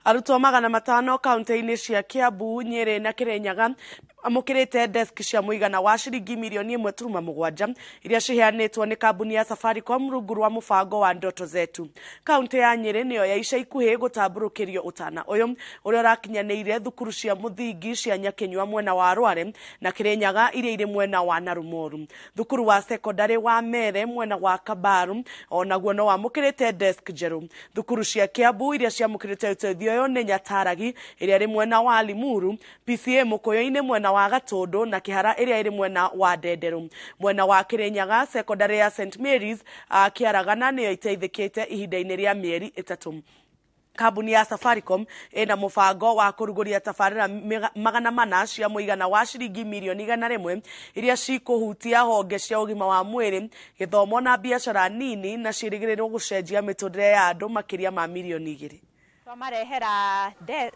Arutwo 500 kaunti-inĩ cia Kiambu, Nyeri na Kirinyaga amukirite desk cia muigana wa ciringi milioni 1.7 iria ciheanĩtwo nĩ kambuni ya Safaricom rungu rwa mũbango wa Ndoto Zetu. Kaunti ya Nyeri nĩyo ya ica ikuhĩ gũtambũrũkĩrio ũtana ũyũ ũrĩa ũrakinyanĩire thukuru cia mũthingi cia Nyakenyua mwena wa Rware na Kirinyaga iria irĩ mwena wa Narumoru. Thukuru wa secondary wa Mere mwena wa Kabaru onaguo no wamũkĩrĩte desk njerũ. Thukuru cia Kiambu iria ciamũkĩrĩte ũteithio ũyũ nĩ Nyataragi iria irĩ mwena wa Limuru, PCA Mũkũyũ-inĩ mwena wa Gatundu na Kihara iria iri mwena wa Ndenderu. Mwena wa Kirinyaga secondary ya St Mary's Kiaragana niyo iteithĩkĩte ihinda-inĩ rĩa mĩeri 3. Kambuni ya Safaricom ina mũbango wa kũrugũria tabarĩra 400 cia mũigana wa ciringi milioni 100 iria cikũhutia honge cia ũgima wa mwĩrĩ, gĩthomo na biacara nini na ciĩrĩgĩrĩrwo gũcenjia mĩtũrĩre ya andũ makĩria ma milioni 2.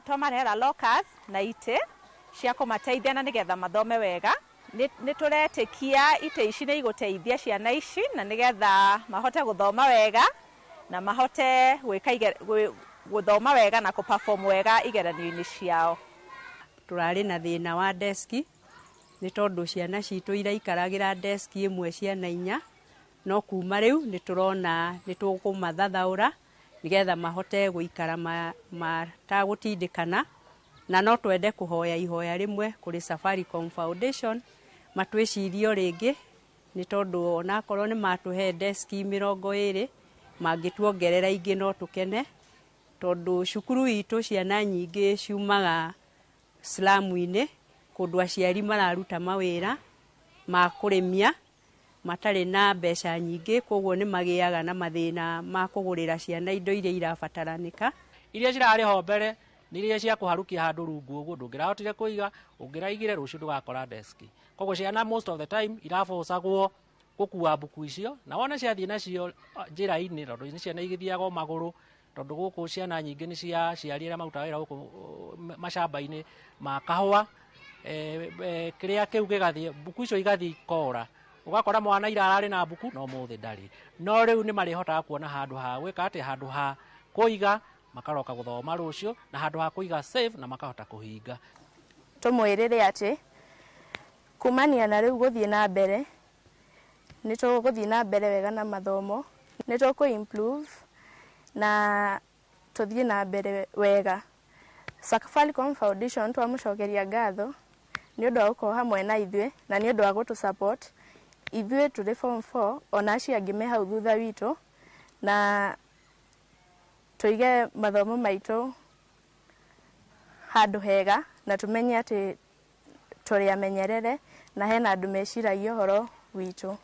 Twamarehera lockers na ite cia kũmateithia na nĩgetha mathome wega. Nĩ tũretĩkia ite ici nĩ igũteithia ciana ici na nĩgetha mahote gũthoma wega na mahote gũthoma wega na kũperform wega igeranio-inĩ ciao. Tũrarĩ na thĩna wa deski nĩ tondũ ciana citũ iraikaragĩra deski ĩmwe ciana 4, no kuma rĩu nĩ tũrona nĩ tũkũmathathaũra nĩgetha mahote gũikara matagũtindĩkana, na no twende kũhoya ihoya rĩmwe kũrĩ Safaricom Foundation matwĩcirio rĩngĩ nĩ tondũ onakorwo nĩ matũhe deski 20 mangĩtuongerera ingĩ no tũkene, tondũ cukuru itũ ciana nyingĩ ciumaga slamu-inĩ kũndũ aciari mararuta mawĩra ma kũrĩmia matarĩ na mbeca nyingĩ, koguo nĩ magĩaga na mathĩna ma kũgũrĩra ciana indo iria irabataranĩka. Iria cirarĩho mbere nĩ iria cia kũharukia handũ rungu ũguo ndũngĩrahotire kũiga, ũngĩraigire rũciũ ndũgakora deski. Koguo ciana most of the time irabocagwo gũkua mbuku icio, na wona ciathiĩ nacio njĩra-inĩ tondũ nĩ ciana igĩthiaga magũrũ, tondũ gũkũ ciana nyingĩ nĩ cia aciari arĩa marutaga wĩra gũkũ mashamba-inĩ ma kahũa, kĩrĩa kĩu gĩgathiĩ mbuku icio igathiĩ ikora, ũgakora mwana ira ararĩ na mbuku no mũthĩ ndarĩ. No rĩu nĩ marĩhotaga kuona handũ ha gwĩka atĩ, handũ ha kũiga makaroka gũthoma rũciũ na handũ ha kũiga save na makahota kũhinga. Tũmwĩrĩre atĩ kumania na rĩu gũthiĩ na mbere nĩ tũgũthiĩ na mbere wega na mathomo, nĩ tũkũ improve na tũthiĩ na mbere wega. Safaricom Foundation twamũcokeria ngatho nĩ ũndũ wa gũkorwo hamwe na ithuĩ na nĩ ũndũ wa gũtũ support ithuĩ tũrĩ form 4 ona acio angĩ me hau thutha witũ, na tũige mathomo maitũ handũ hega na tũmenye atĩ tũrĩ amenyerere na hena andũ meciragia ũhoro witũ.